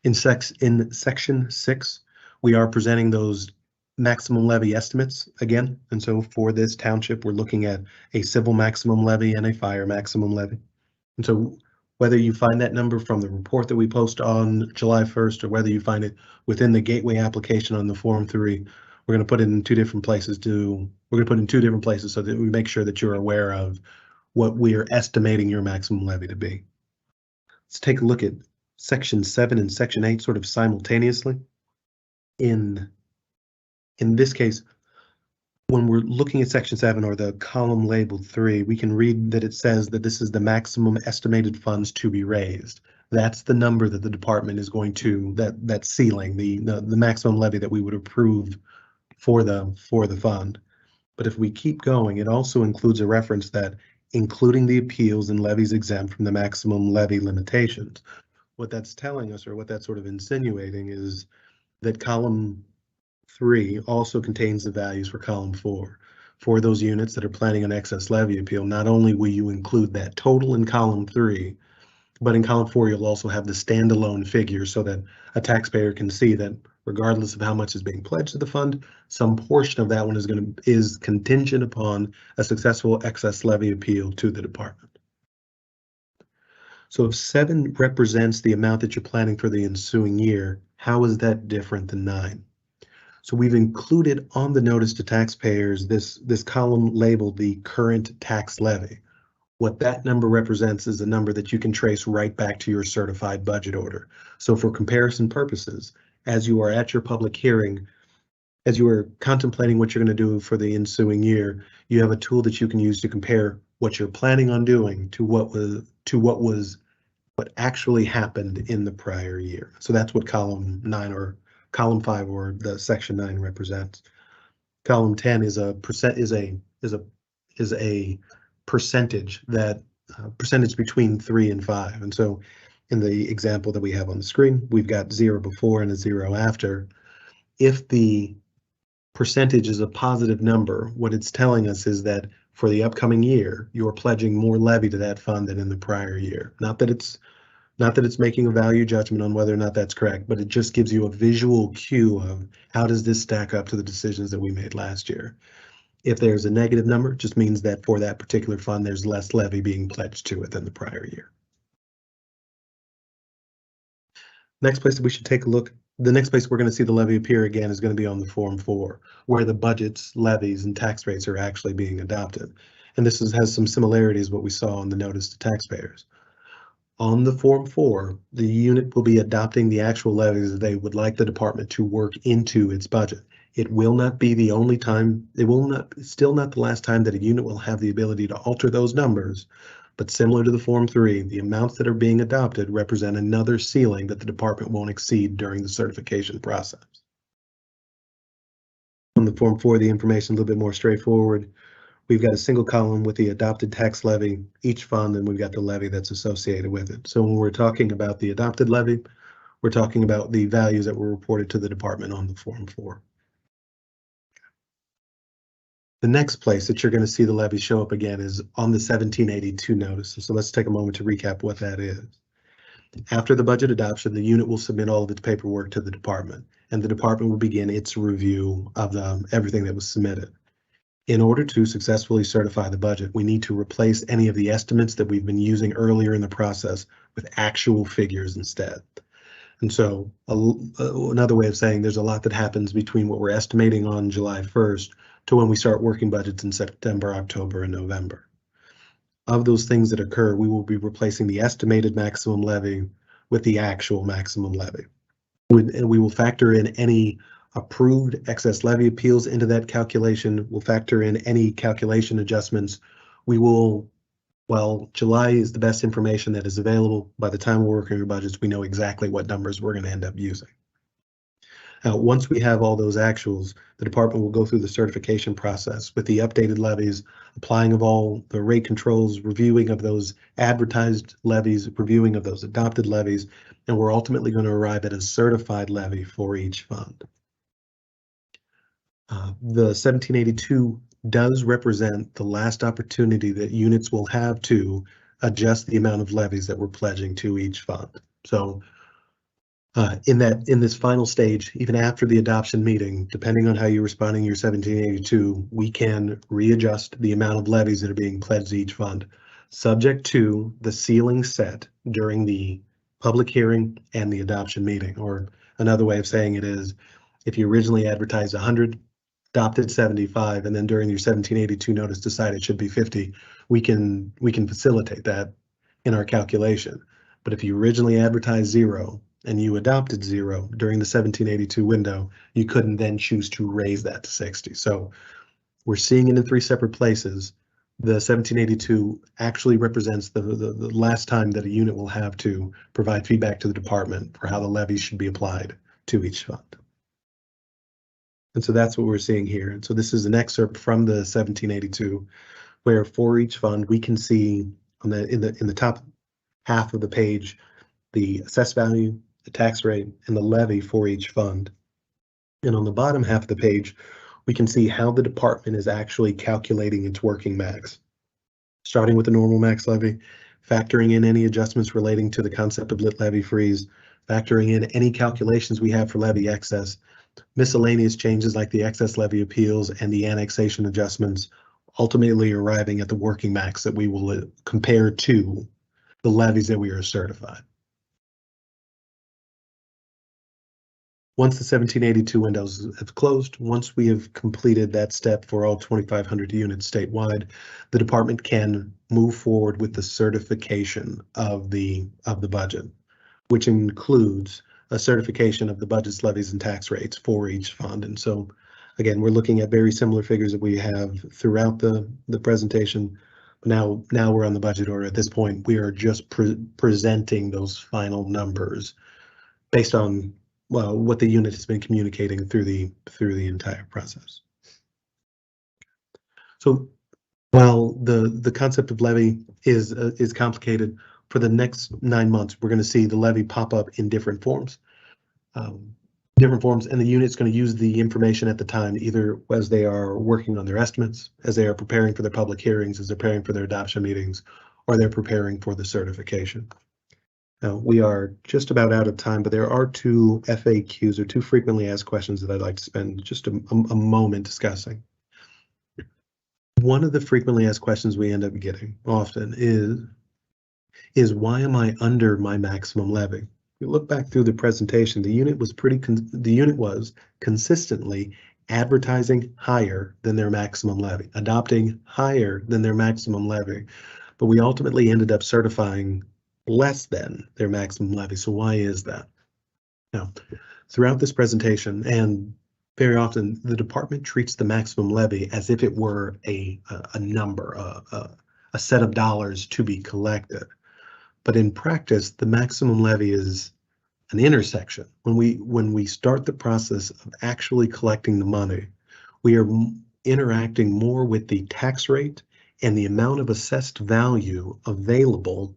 In Section 6, we are presenting those maximum levy estimates again. And so for this township, we're looking at a civil maximum levy and a fire maximum levy. And so whether you find that number from the report that we post on July 1st, or whether you find it within the gateway application on the Form 3, we're going to put it in two different places so that we make sure that you're aware of what we are estimating your maximum levy to be. Let's take a look at Section 7 and Section 8 sort of simultaneously. In this case, when we're looking at Section 7, or the column labeled 3, we can read that it says that this is the maximum estimated funds to be raised. That's the number that the department is going to, that ceiling, the maximum levy that we would approve for the fund. But if we keep going, it also includes a reference that including the appeals and levies exempt from the maximum levy limitations. What that's telling us, or what that's sort of insinuating, is that column 3 also contains the values for column 4. For those units that are planning an excess levy appeal, not only will you include that total in column 3, but in column 4, you'll also have the standalone figure so that a taxpayer can see that regardless of how much is being pledged to the fund, some portion of that one is contingent upon a successful excess levy appeal to the department. So if 7 represents the amount that you're planning for the ensuing year, how is that different than 9? So we've included on the notice to taxpayers this column labeled the current tax levy. What that number represents is a number that you can trace right back to your certified budget order. So for comparison purposes, as you are at your public hearing, as you are contemplating what you're going to do for the ensuing year, you have a tool that you can use to compare what you're planning on doing to what actually happened in the prior year. So that's what column 9 or column 5 or the section 9 represents. Column 10 is a percentage that percentage between 3 and 5. And so in the example that we have on the screen, we've got 0 before and a 0 after. If the percentage is a positive number, what it's telling us is that for the upcoming year, you're pledging more levy to that fund than in the prior year. Not that it's making a value judgment on whether or not that's correct, but it just gives you a visual cue of how does this stack up to the decisions that we made last year. If there's a negative number, it just means that for that particular fund, there's less levy being pledged to it than the prior year. Next place that we should take a look, the next place we're going to see the levy appear again is going to be on the Form 4, where the budgets, levies, and tax rates are actually being adopted. And this has some similarities what we saw on the notice to taxpayers. On the Form 4, the unit will be adopting the actual levies that they would like the department to work into its budget. It will not be the only time, still not the last time that a unit will have the ability to alter those numbers, but similar to the Form 3, the amounts that are being adopted represent another ceiling that the department won't exceed during the certification process. On the Form 4, the information is a little bit more straightforward. We've got a single column with the adopted tax levy, each fund, and we've got the levy that's associated with it. So when we're talking about the adopted levy, we're talking about the values that were reported to the department on the Form 4. The next place that you're going to see the levy show up again is on the 1782 notice. So let's take a moment to recap what that is. After the budget adoption, the unit will submit all of its paperwork to the department, and the department will begin its review of everything that was submitted. In order to successfully certify the budget, we need to replace any of the estimates that we've been using earlier in the process with actual figures instead. And so another way of saying there's a lot that happens between what we're estimating on July 1st to when we start working budgets in September, October, and November. Of those things that occur, we will be replacing the estimated maximum levy with the actual maximum levy. And we will factor in any approved excess levy appeals into that calculation. We'll factor in any calculation adjustments. We will, well, July is the best information that is available. By the time we're working our budgets, we know exactly what numbers we're going to end up using. Now, once we have all those actuals, the department will go through the certification process with the updated levies, applying of all the rate controls, reviewing of those advertised levies, reviewing of those adopted levies, and we're ultimately going to arrive at a certified levy for each fund. The 1782 does represent the last opportunity that units will have to adjust the amount of levies that we're pledging to each fund. So in this final stage, even after the adoption meeting, depending on how you're responding to your 1782, we can readjust the amount of levies that are being pledged to each fund, subject to the ceiling set during the public hearing and the adoption meeting. Or another way of saying it is, if you originally advertised 100, adopted 75, and then during your 1782 notice decide it should be 50, we can facilitate that in our calculation. But if you originally advertised 0 and you adopted 0 during the 1782 window, you couldn't then choose to raise that to 60. So we're seeing it in 3 separate places. The 1782 actually represents the last time that a unit will have to provide feedback to the department for how the levies should be applied to each fund. And so that's what we're seeing here. And so this is an excerpt from the 1782, where for each fund we can see on in the top half of the page the assessed value, the tax rate, and the levy for each fund. And on the bottom half of the page, we can see how the department is actually calculating its working max, starting with the normal max levy, factoring in any adjustments relating to the concept of lit levy freeze, factoring in any calculations we have for levy excess, miscellaneous changes like the excess levy appeals and the annexation adjustments, ultimately arriving at the working max that we will compare to the levies that we are certified. Once the 1782 windows have closed, once we have completed that step for all 2,500 units statewide, the department can move forward with the certification of the budget, which includes a certification of the budgets, levies, and tax rates for each fund. And so, again, we're looking at very similar figures that we have throughout the presentation. Now we're on the budget order. At this point, we are just presenting those final numbers based on, well, what the unit has been communicating through the entire process. So while the concept of levy is complicated, for the next 9 months, we're going to see the levy pop up in different forms, and the unit's going to use the information at the time, either as they are working on their estimates, as they are preparing for their public hearings, as they're preparing for their adoption meetings, or they're preparing for the certification. Now, we are just about out of time, but there are 2 FAQs, or 2 frequently asked questions, that I'd like to spend just a moment discussing. One of the frequently asked questions we end up getting often is why am I under my maximum levy? If you look back through the presentation, the unit was consistently advertising higher than their maximum levy, adopting higher than their maximum levy, but we ultimately ended up certifying less than their maximum levy. So why is that? Now, throughout this presentation, and very often, the department treats the maximum levy as if it were a number, a set of dollars to be collected. But in practice, the maximum levy is an intersection. When we start the process of actually collecting the money, we are interacting more with the tax rate and the amount of assessed value available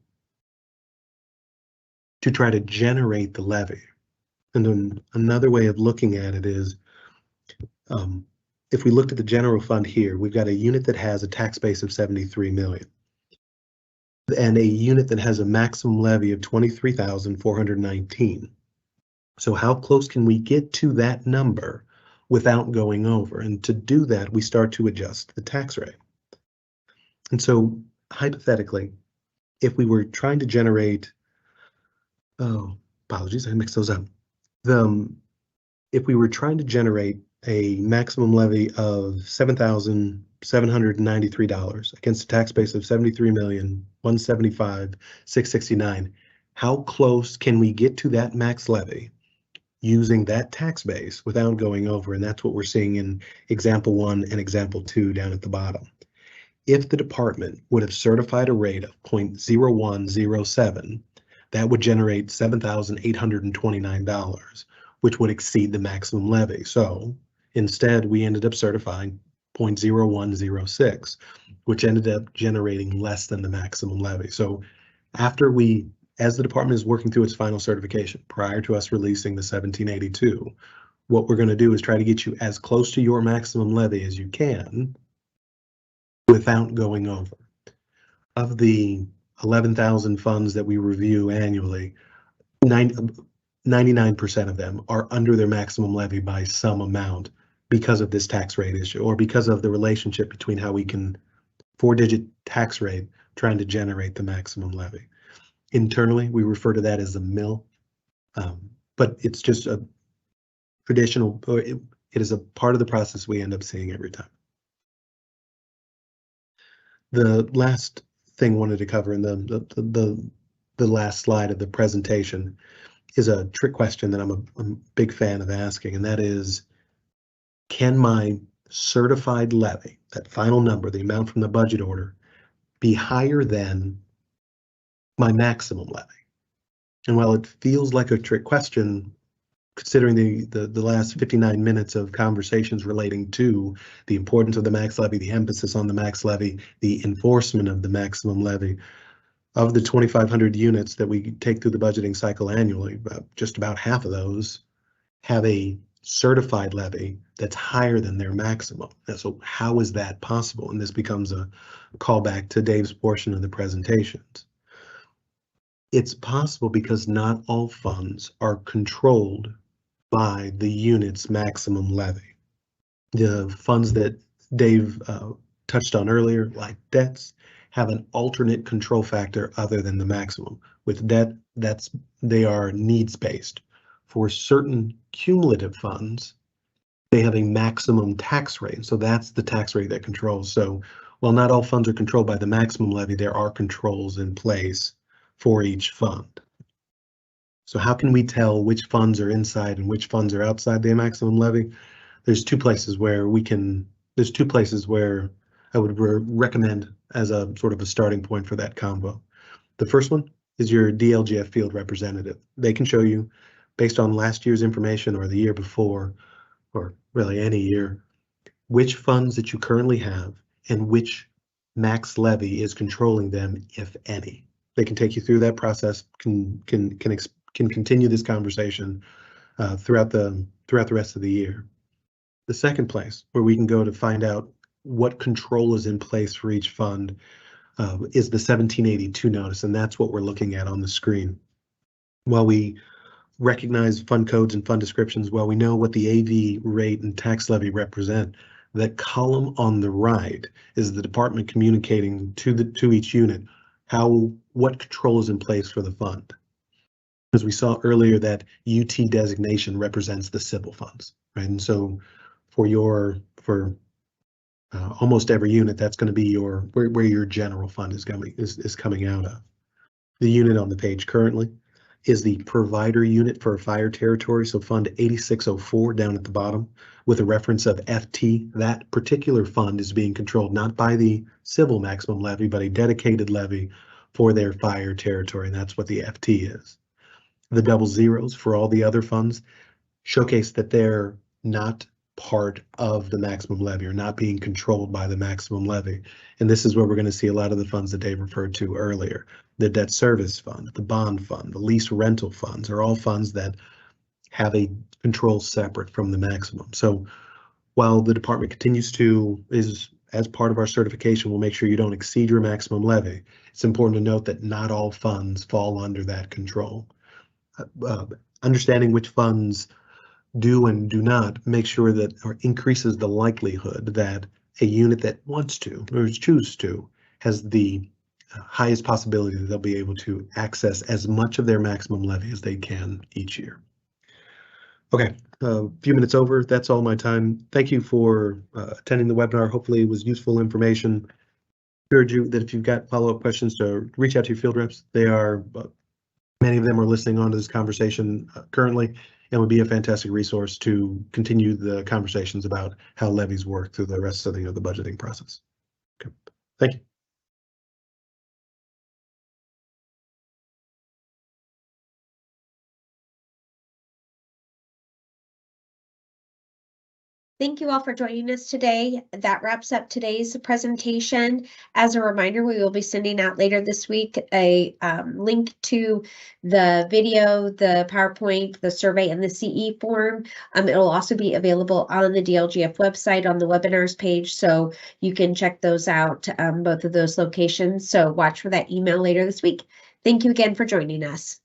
to try to generate the levy. And then another way of looking at it is, if we looked at the general fund here, we've got a unit that has a tax base of 73 million. And a unit that has a maximum levy of 23,419. So how close can we get to that number without going over. And to do that, we start to adjust the tax rate. And so hypothetically, if we were trying to generate, oh, apologies, I mixed those up. If we were trying to generate a maximum levy of $7,793 against a tax base of $73,175,669, how close can we get to that max levy using that tax base without going over? And that's what we're seeing in example 1 and example 2 down at the bottom. If the department would have certified a rate of 0.0107, that would generate $7,829, which would exceed the maximum levy. So instead, we ended up certifying 0.0106, which ended up generating less than the maximum levy. So after as the department is working through its final certification, prior to us releasing the 1782, what we're going to do is try to get you as close to your maximum levy as you can without going over. Of the 11,000 funds that we review annually, 99% of them are under their maximum levy by some amount because of this tax rate issue, or because of the relationship between how we can 4-digit tax rate trying to generate the maximum levy. Internally, we refer to that as a mill, but it's just a traditional, it is a part of the process we end up seeing every time. The last thing I wanted to cover in the last slide of the presentation is a trick question that I'm a big fan of asking, and that is, can my certified levy, that final number, the amount from the budget order, be higher than my maximum levy? And while it feels like a trick question, considering the last 59 minutes of conversations relating to the importance of the max levy, the emphasis on the max levy, the enforcement of the maximum levy, of the 2,500 units that we take through the budgeting cycle annually, just about half of those have a certified levy that's higher than their maximum. And so how is that possible? And this becomes a callback to Dave's portion of the presentations. It's possible because not all funds are controlled by the unit's maximum levy. The funds that Dave touched on earlier, like debts, have an alternate control factor other than the maximum. With debt, they are needs-based. For certain cumulative funds, they have a maximum tax rate. So that's the tax rate that controls. So while not all funds are controlled by the maximum levy, there are controls in place for each fund. So how can we tell which funds are inside and which funds are outside the maximum levy? There's two places where I would recommend as a sort of a starting point for that combo. The first one is your DLGF field representative. They can show you, based on last year's information or the year before, or really any year, which funds that you currently have and which max levy is controlling them, if any. They can take you through that process, can continue this conversation throughout the rest of the year. The second place where we can go to find out what control is in place for each fund is the 1782 notice, and that's what we're looking at on the screen. While we recognize fund codes and fund descriptions, while we know what the AV rate and tax levy represent, that column on the right is the department communicating to each unit what control is in place for the fund. As we saw earlier, that UT designation represents the civil funds, right? And so for almost every unit, that's going to be where your general fund is coming out of. The unit on the page currently is the provider unit for a fire territory, so Fund 8604 down at the bottom, with a reference of FT. That particular fund is being controlled not by the civil maximum levy, but a dedicated levy for their fire territory, and that's what the FT is. The double zeros for all the other funds showcase that they're not part of the maximum levy or not being controlled by the maximum levy. And this is where we're going to see a lot of the funds that Dave referred to earlier. The debt service fund, the bond fund, the lease rental funds are all funds that have a control separate from the maximum. So while the department continues to, as part of our certification, we'll make sure you don't exceed your maximum levy, it's important to note that not all funds fall under that control. Understanding which funds do and do not make sure that, or increases the likelihood that a unit that wants to or chooses to has the highest possibility that they'll be able to access as much of their maximum levy as they can each year. Okay, a few minutes over. That's all my time. Thank you for attending the webinar. Hopefully it was useful information. I encourage you that if you've got follow-up questions to reach out to your field reps. They are, many of them are listening on to this conversation currently, and would be a fantastic resource to continue the conversations about how levies work through the rest of the budgeting process. Okay, thank you. Thank you all for joining us today. That wraps up today's presentation. As a reminder, we will be sending out later this week a link to the video, the PowerPoint, the survey, and the CE form. It will also be available on the DLGF website on the webinars page, so you can check those out, both of those locations. So watch for that email later this week. Thank you again for joining us.